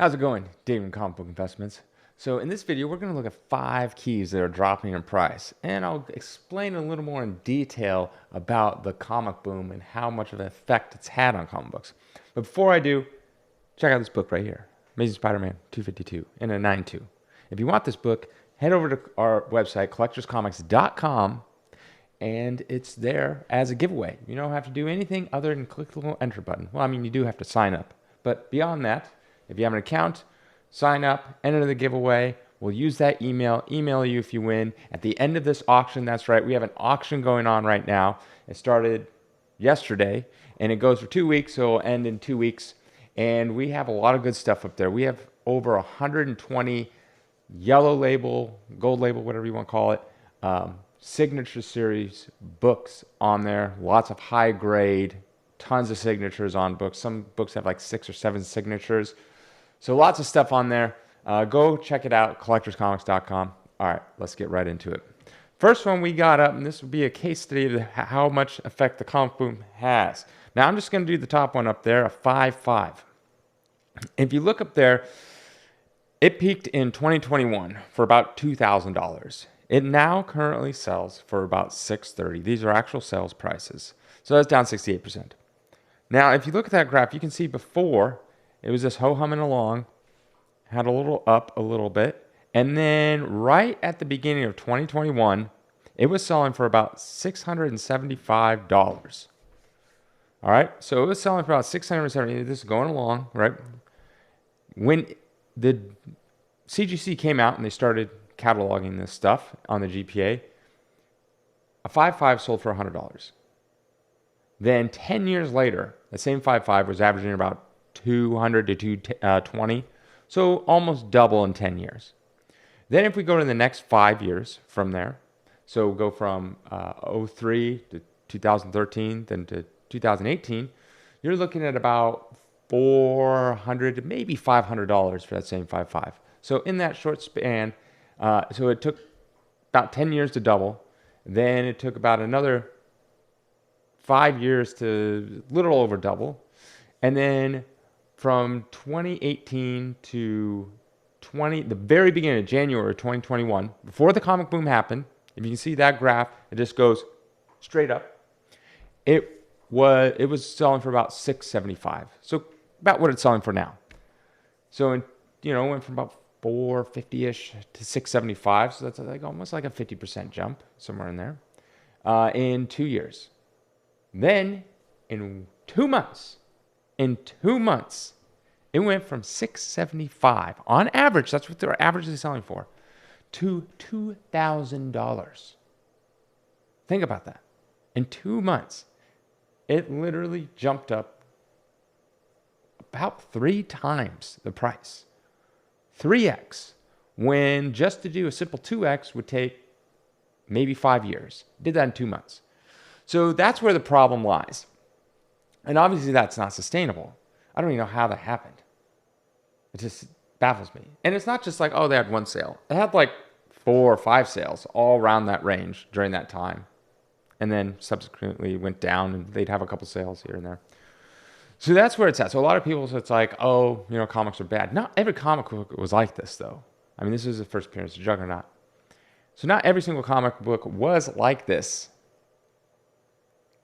How's it going, Dave from Comic Book Investments? So in this video, we're going to look at 5 keys that are dropping in price, and I'll explain a little more in detail about the comic boom and how much of an effect it's had on comic books. But before I do, check out this book right here, Amazing Spider-Man 252 in a 9.2. If you want this book, head over to our website, collectorscomics.com, and it's there as a giveaway. You don't have to do anything other than click the little enter button. Well, I mean, you do have to sign up, but beyond that, if you have an account, sign up, enter the giveaway. We'll use that email you if you win. At the end of this auction, that's right, we have an auction going on right now. It started yesterday, and it goes for 2 weeks, so it'll end in 2 weeks. And we have a lot of good stuff up there. We have over 120 yellow label, gold label, whatever you want to call it, signature series books on there. Lots of high grade, tons of signatures on books. Some books have like 6 or 7 signatures. So lots of stuff on there. Go check it out, collectorscomics.com. All right, let's get right into it. First one we got up, and this will be a case study of how much effect the comic boom has. Now I'm just going to do the top one up there, a 5.5. If you look up there, it peaked in 2021 for about $2,000. It now currently sells for about $630. These are actual sales prices. So that's down 68%. Now, if you look at that graph, you can see before it was just ho-humming along, had a little up a little bit, and then right at the beginning of 2021, it was selling for about $675. All right, so it was selling for about $670. This is going along, right? When the CGC came out and they started cataloging this stuff on the GPA, a 5.5 sold for $100. Then 10 years later, the same 5.5 was averaging about 200 to 220, so almost double in 10 years. Then if we go to the next 5 years from there, so we'll go from 03 to 2013, then to 2018, you're looking at about $400 to maybe $500 for that same 5.5. So in that short span, so it took about 10 years to double. Then it took about another 5 years to a little over double. And then from 2018 to the very beginning of January 2021, before the comic boom happened, if you can see that graph, it just goes straight up. It was selling for about $675. So about what it's selling for now. So it went from about $450-ish to $675. So that's like almost like a 50% jump, somewhere in there, in 2 years. Then in 2 months, it went from $675 on average, that's what they're averagely selling for, to $2,000. Think about that. In 2 months, it literally jumped up about 3 times the price. 3x, when just to do a simple 2x would take maybe 5 years. Did that in 2 months. So that's where the problem lies. And obviously that's not sustainable. I don't even know how that happened. It just baffles me. And it's not just like, oh, they had one sale. They had like 4 or 5 sales all around that range during that time. And then subsequently went down, and they'd have a couple sales here and there. So that's where it's at. So a lot of people, so it's like, oh, comics are bad. Not every comic book was like this, though. I mean, this is the first appearance of Juggernaut. So not every single comic book was like this.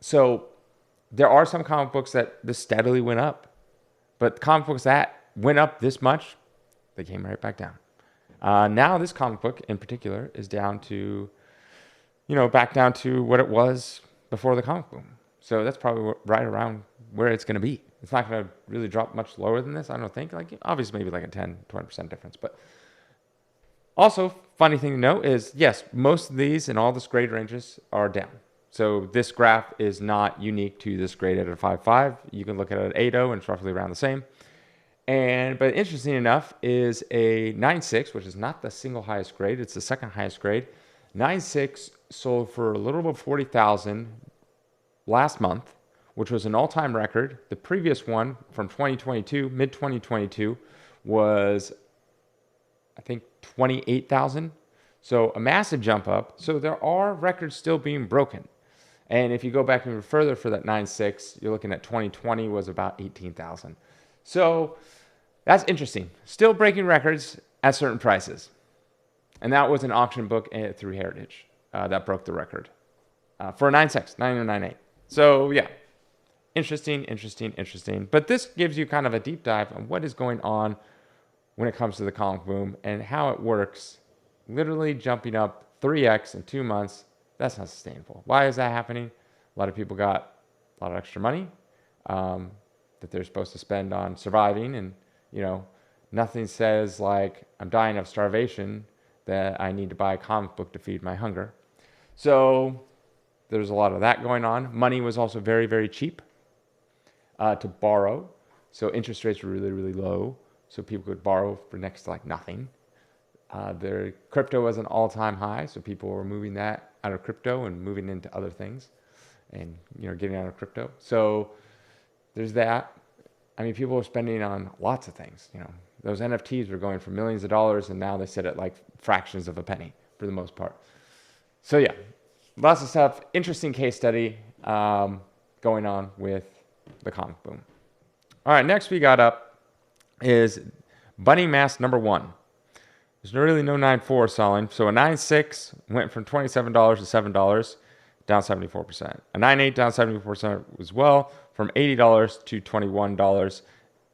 So there are some comic books that this steadily went up. But comic books that went up this much, they came right back down. Now this comic book in particular is down to, back down to what it was before the comic boom. So that's probably right around where it's going to be. It's not going to really drop much lower than this, I don't think. Like, obviously, maybe like a 10, 20% difference. But also, funny thing to note is, yes, most of these in all this grade ranges are down. So this graph is not unique to this grade at a 5.5. You can look at it at 8.0, and it's roughly around the same. But interesting enough is a 9.6, which is not the single highest grade. It's the second highest grade. 9.6 sold for a little over $40,000 last month, which was an all-time record. The previous one from 2022, mid-2022, was, I think, $28,000. So a massive jump up. So there are records still being broken. And if you go back even further for that 9.6, you're looking at 2020 was about $18,000. So That's interesting. Still breaking records at certain prices. And that was an auction book through Heritage that broke the record for a 9.6, 9.98. So yeah, interesting. But this gives you kind of a deep dive on what is going on when it comes to the comic boom and how it works. Literally jumping up 3x in 2 months. That's not sustainable. Why is that happening? A lot of people got a lot of extra money that they're supposed to spend on surviving, and nothing says like I'm dying of starvation that I need to buy a comic book to feed my hunger. So there's a lot of that going on. Money was also very, very cheap to borrow. So interest rates were really, really low. So people could borrow for next to like nothing. Their crypto was an all-time high. So people were moving that out of crypto and moving into other things and, getting out of crypto. So there's that. I mean, people were spending on lots of things. Those NFTs were going for millions of dollars, and now they sit at like fractions of a penny for the most part. So yeah, lots of stuff. Interesting case study going on with the comic boom. All right, next we got up is Bunny Mask number 1. There's really no 9.4 selling. So a 9.6 went from $27 to $7, down 74%. A 9.8 down 74% as well, from $80 to $21.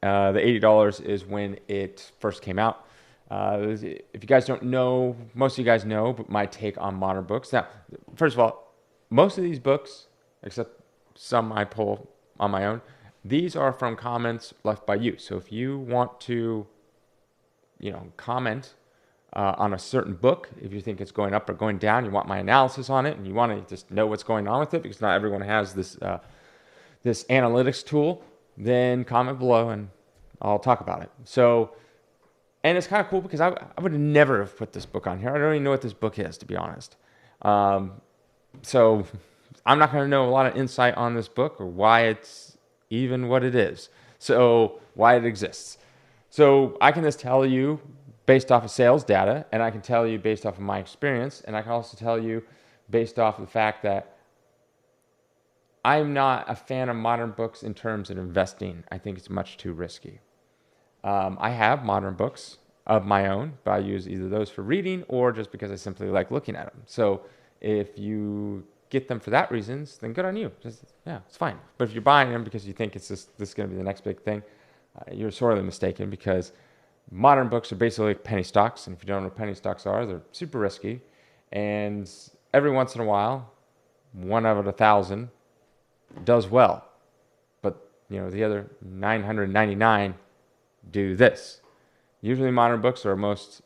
The $80 is when it first came out. If you guys don't know, most of you guys know, but my take on modern books. Now, first of all, most of these books, except some I pull on my own, these are from comments left by you. So if you want to, comment on a certain book, if you think it's going up or going down, you want my analysis on it, and you want to just know what's going on with it, because not everyone has this this analytics tool, then comment below and I'll talk about it. So, and it's kind of cool because I would never have put this book on here. I don't even know what this book is, to be honest. So I'm not going to know a lot of insight on this book or why it's even what it is. So why it exists. So I can just tell you based off of sales data, and I can tell you based off of my experience, and I can also tell you based off of the fact that I'm not a fan of modern books in terms of investing. I think it's much too risky. I have modern books of my own, but I use either those for reading or just because I simply like looking at them. So if you get them for that reasons, then good on you. Yeah, it's fine. But if you're buying them because you think this is going to be the next big thing, you're sorely mistaken, because modern books are basically like penny stocks. And if you don't know what penny stocks are, they're super risky. And every once in a while, 1 out of 1,000 does well. But, the other 999 do this. Usually modern books are most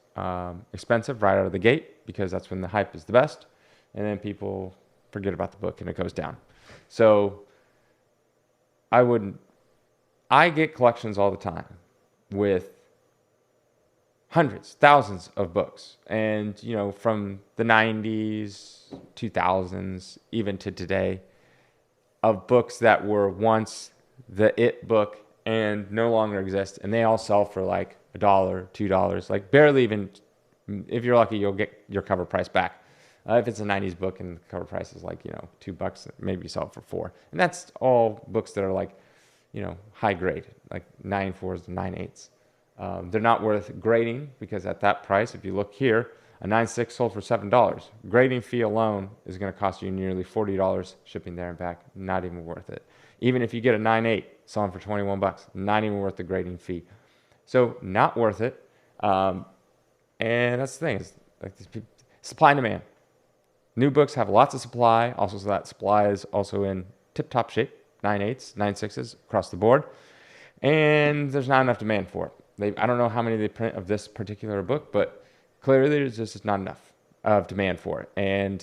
expensive right out of the gate because that's when the hype is the best. And then people forget about the book and it goes down. So I get collections all the time with hundreds, thousands of books. And, from the 90s, 2000s, even to today, of books that were once the it book and no longer exist. And they all sell for like $1, $2, like barely even, if you're lucky, you'll get your cover price back. If it's a 90s book and the cover price is like, $2, maybe you sell it for $4. And that's all books that are like, high grade, like 9.4s and 9.8s. They're not worth grading because at that price, if you look here, a 9.6 sold for $7. Grading fee alone is going to cost you nearly $40 shipping there and back. Not even worth it. Even if you get a 9.8 selling for $21, not even worth the grading fee. So not worth it. And that's the thing. It's like this supply and demand. New books have lots of supply. Also, so that supply is also in tip-top shape. 9.8s, 9.6s across the board. And there's not enough demand for it. I don't know how many they print of this particular book, but clearly there's just not enough of demand for it. And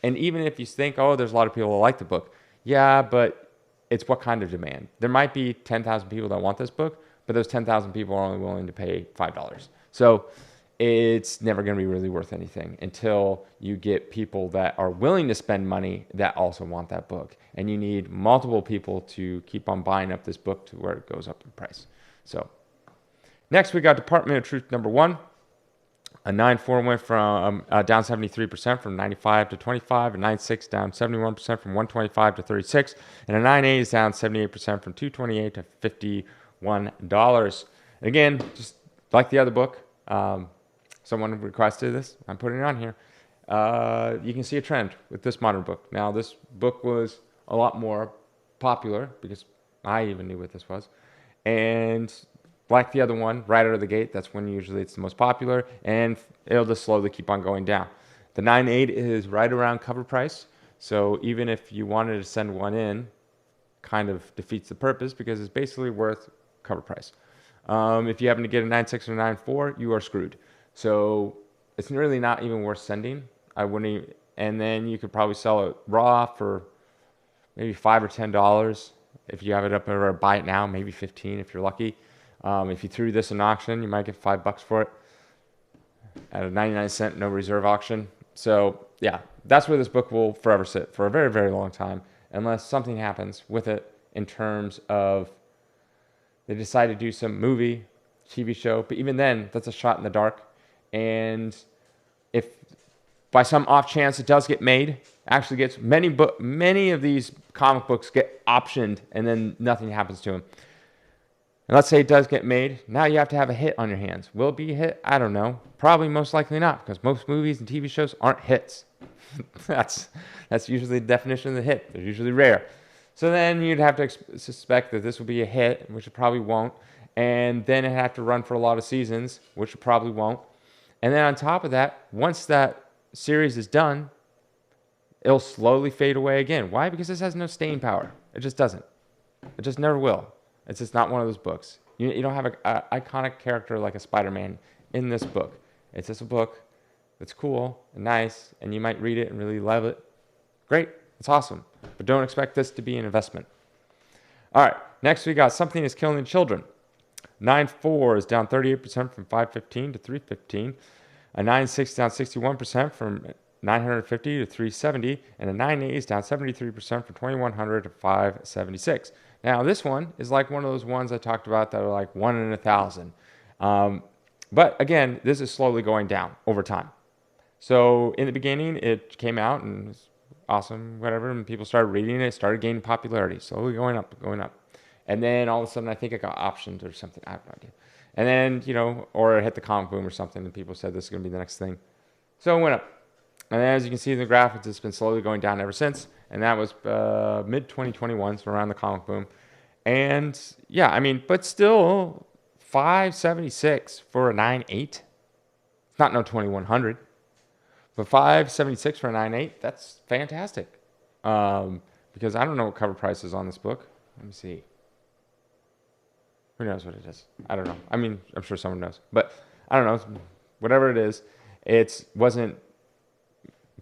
even if you think, there's a lot of people who like the book, yeah, but it's what kind of demand. There might be 10,000 people that want this book, but those 10,000 people are only willing to pay $5. So it's never going to be really worth anything until you get people that are willing to spend money that also want that book. And you need multiple people to keep on buying up this book to where it goes up in price. So next we got Department of Truth number 1. A 9.4 went from down 73% from 95 to 25. A 9.6 down 71% from 125 to 36. And a 9.8 is down 78% from 228 to $51. Again, just like the other book, someone requested this. I'm putting it on here. You can see a trend with this modern book. Now, this book was a lot more popular because I even knew what this was. And like the other one, right out of the gate, that's when usually it's the most popular, and it'll just slowly keep on going down. The 9.8 is right around cover price. So even if you wanted to send one in, kind of defeats the purpose because it's basically worth cover price. If you happen to get a 9.6 or 9.4, you are screwed. So it's really not even worth sending. I wouldn't even, and then you could probably sell it raw for maybe $5 or $10 if you have it up or buy it now, maybe 15 if you're lucky. If you threw this in auction, you might get $5 for it at a 99-cent no reserve auction. So yeah, that's where this book will forever sit for a very, very long time, unless something happens with it in terms of they decide to do some movie, TV show. But even then, that's a shot in the dark. And if by some off chance it does get made, actually gets many of these comic books get optioned and then nothing happens to them. And let's say it does get made. Now you have to have a hit on your hands. Will it be a hit? I don't know. Probably most likely not, because most movies and TV shows aren't hits. that's usually the definition of the hit. They're usually rare. So then you'd have to suspect that this will be a hit, which it probably won't. And then it have to run for a lot of seasons, which it probably won't. And then on top of that, once that series is done, it'll slowly fade away again. Why? Because this has no staying power. It just doesn't. It just never will. It's just not one of those books. You don't have an iconic character like a Spider-Man in this book. It's just a book that's cool and nice, and you might read it and really love it. Great. It's awesome. But don't expect this to be an investment. All right. Next, we got Something is Killing Children. 9.4 is down 38% from 515 to 315. A 9.6 down 61% from 950 to 370. And a 9.8 is down 73% from 2100 to 576. Now, this one is like one of those ones I talked about that are like 1 in 1,000. But again, this is slowly going down over time. So in the beginning, it came out and was awesome, whatever, and people started reading it, started gaining popularity, slowly going up. And then all of a sudden, I think it got optioned or something. I have no idea. And then, or it hit the comic boom or something, and people said this is going to be the next thing. So it went up. And then as you can see in the graphics, it's been slowly going down ever since. And that was mid-2021, so around the comic boom. And yeah, I mean, but still, 576 for a 9.8. It's not no 2100. But 576 for a 9.8, that's fantastic. Because I don't know what cover price is on this book. Let me see. Who knows what it is? I don't know. I mean, I'm sure someone knows. But I don't know. Whatever it is, it wasn't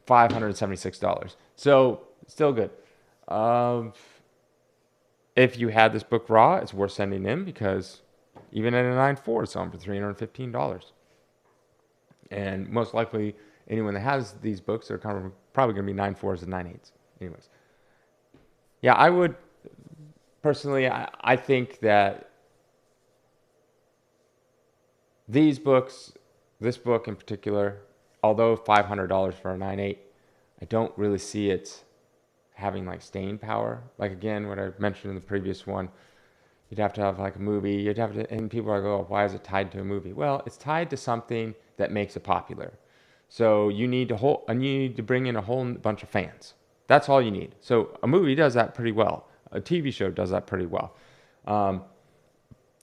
$576. So still good. If you had this book raw, it's worth sending in because even at a 9.4, it's on for $315. And most likely, anyone that has these books are probably going to be 9.4s and 9.8s. Anyways. Yeah, I would, personally, I think that these books, this book in particular, although $500 for a 9.8, I don't really see it having like staying power. Like again, what I mentioned in the previous one, you'd have to have like a movie. You'd have to, and people are like, oh, why is it tied to a movie? Well, it's tied to something that makes it popular. So you need to bring in a whole bunch of fans. That's all you need. So a movie does that pretty well. A TV show does that pretty well.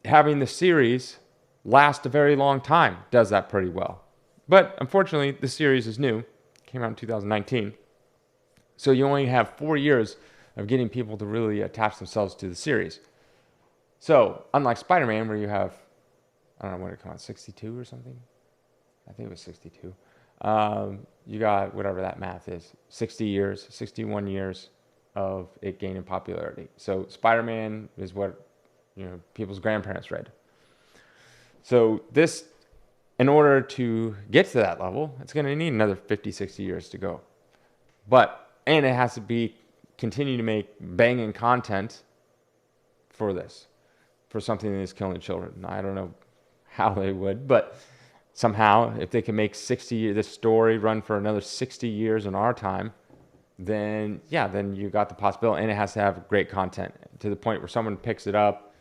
Having the series last a very long time does that pretty well. But unfortunately, the series is new. It came out in 2019. So you only have 4 years of getting people to really attach themselves to the series. So unlike Spider-Man, where you have, I don't know when it came out, 62 or something? I think it was 62. You got whatever that math is, 60 years, 61 years of it gaining popularity. So Spider-Man is what people's grandparents read. So this, in order to get to that level, it's going to need another 50, 60 years to go. And it has to continue to make banging content for this, for something that is killing children. I don't know how they would, but somehow, if they can make this story run for another 60 years in our time, then you got the possibility. And it has to have great content to the point where someone picks it up,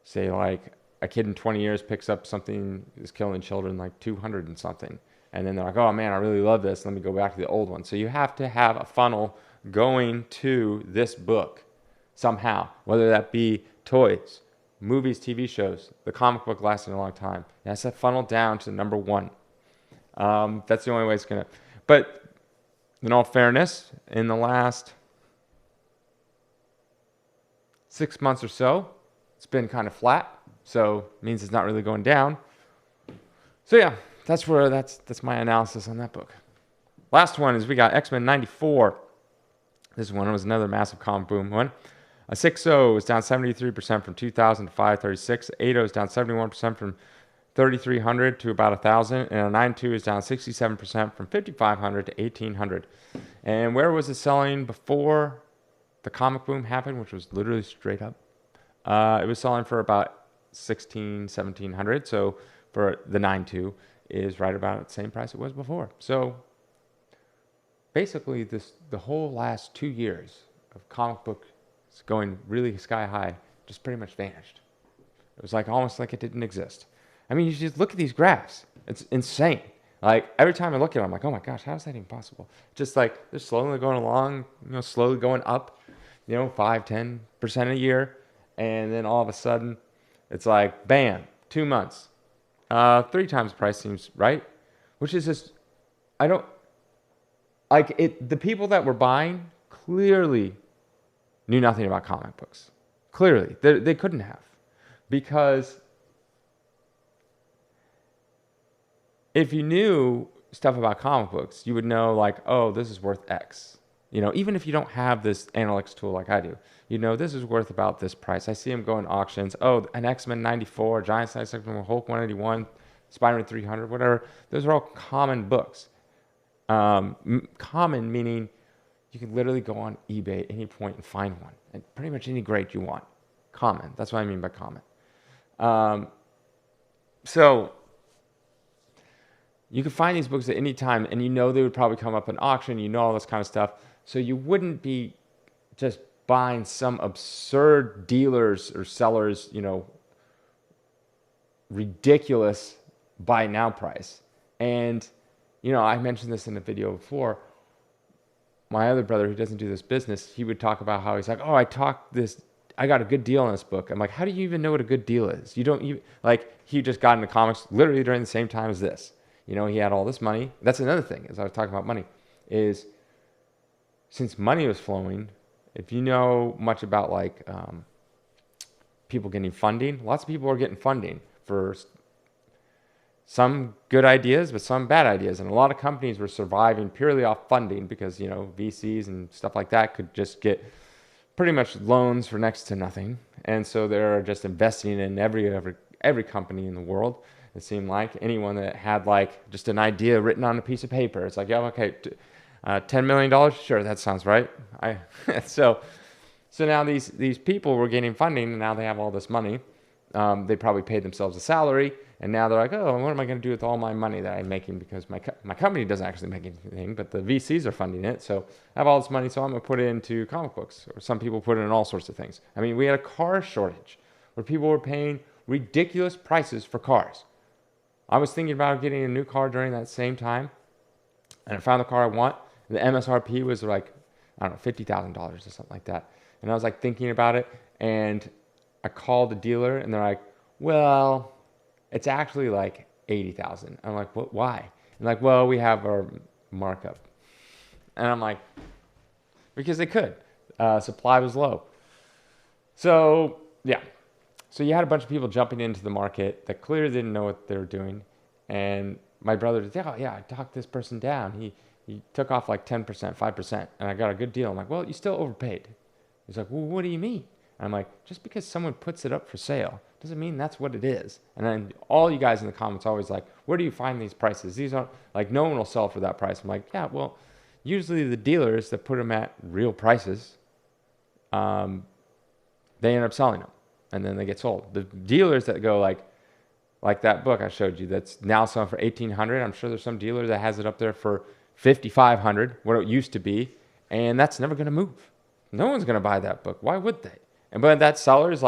say like a kid in 20 years picks up something is killing children like 200 and something. And then they're like, oh man, I really love this. Let me go back to the old one. So you have to have a funnel going to this book somehow, whether that be toys, movies, TV shows, the comic book lasting a long time. It has to funnel down to number one. That's the only way it's going to. But in all fairness, in the last 6 months or so, it's been kind of flat. So it means it's not really going down. So yeah, that's my analysis on that book. Last one is we got X-Men 94. This one was another massive comic boom one. A 6.0 is down 73% from 2,000 to 536. 8.0 is down 71% from 3,300 to about 1,000. And a 9.2 is down 67% from 5,500 to 1,800. And where was it selling before the comic boom happened, which was literally straight up? It was selling for about 1,700. So for the 9.2 is right about the same price it was before. So basically the whole last 2 years of comic book going really sky high just pretty much vanished. It was like almost like it didn't exist. I mean, you just look at these graphs. It's insane. Like every time I look at it, I'm like, oh my gosh, how is that even possible? Just like they're slowly going along, slowly going up, 5-10% a year. And then all of a sudden it's like, bam, 2 months. 3 times the price seems right, which is just, I don't, like it. The people that were buying clearly knew nothing about comic books. Clearly, they couldn't have, because if you knew stuff about comic books, you would know like, oh, this is worth X. Even if you don't have this analytics tool like I do, this is worth about this price. I see them going auctions. Oh, an X-Men 94, Giant Size X-Men, Hulk 181, Spider-Man 300, whatever. Those are all common books. Common meaning you can literally go on eBay at any point and find one, and pretty much any grade you want. Common. That's what I mean by common. So you can find these books at any time, and they would probably come up in auction. All this kind of stuff. So you wouldn't be just buying some absurd dealers or sellers, ridiculous buy now price. And I mentioned this in a video before. My other brother who doesn't do this business, he would talk about how he's like, oh, I got a good deal on this book. I'm like, how do you even know what a good deal is? You don't even, he just got into comics literally during the same time as this. He had all this money. That's another thing, as I was talking about money, is since money was flowing, if you know much about people getting funding, lots of people are getting funding for some good ideas, but some bad ideas. And a lot of companies were surviving purely off funding because, VCs and stuff like that could just get pretty much loans for next to nothing. And so they're just investing in every company in the world. It seemed like anyone that had just an idea written on a piece of paper. It's like, yeah, okay, $10 million? Sure, that sounds right. So now these people were getting funding, and now they have all this money. They probably paid themselves a salary, and now they're like, oh, what am I going to do with all my money that I'm making? Because my company doesn't actually make anything, but the VCs are funding it. So I have all this money, so I'm going to put it into comic books. Or some people put it in all sorts of things. I mean, we had a car shortage where people were paying ridiculous prices for cars. I was thinking about getting a new car during that same time, and I found the car I want. The MSRP was like, I don't know, $50,000 or something like that. And I was thinking about it, and I called the dealer, and they're like, well, it's actually $80,000. I'm like, what? Why? And well, we have our markup. And I'm like, because they could. Supply was low. So yeah. So you had a bunch of people jumping into the market that clearly didn't know what they were doing. And my brother said, oh yeah, I talked this person down. He took off 10%, 5%, and I got a good deal. I'm like, well, you still overpaid. He's like, well, what do you mean? And I'm like, just because someone puts it up for sale doesn't mean that's what it is. And then all you guys in the comments always where do you find these prices? These aren't, no one will sell for that price. I'm like, yeah, well, usually the dealers that put them at real prices, they end up selling them, and then they get sold. The dealers that go like that book I showed you that's now selling for $1,800, I'm sure there's some dealer that has it up there for $5,500, what it used to be, and that's never going to move. No one's going to buy that book. Why would they? But that seller is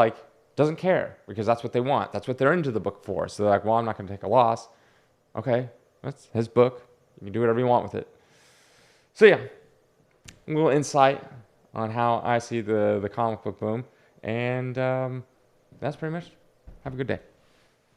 doesn't care because that's what they want. That's what they're into the book for. So they're like, well, I'm not going to take a loss. Okay, that's his book. You can do whatever you want with it. So yeah, a little insight on how I see the comic book boom. And that's pretty much. Have a good day.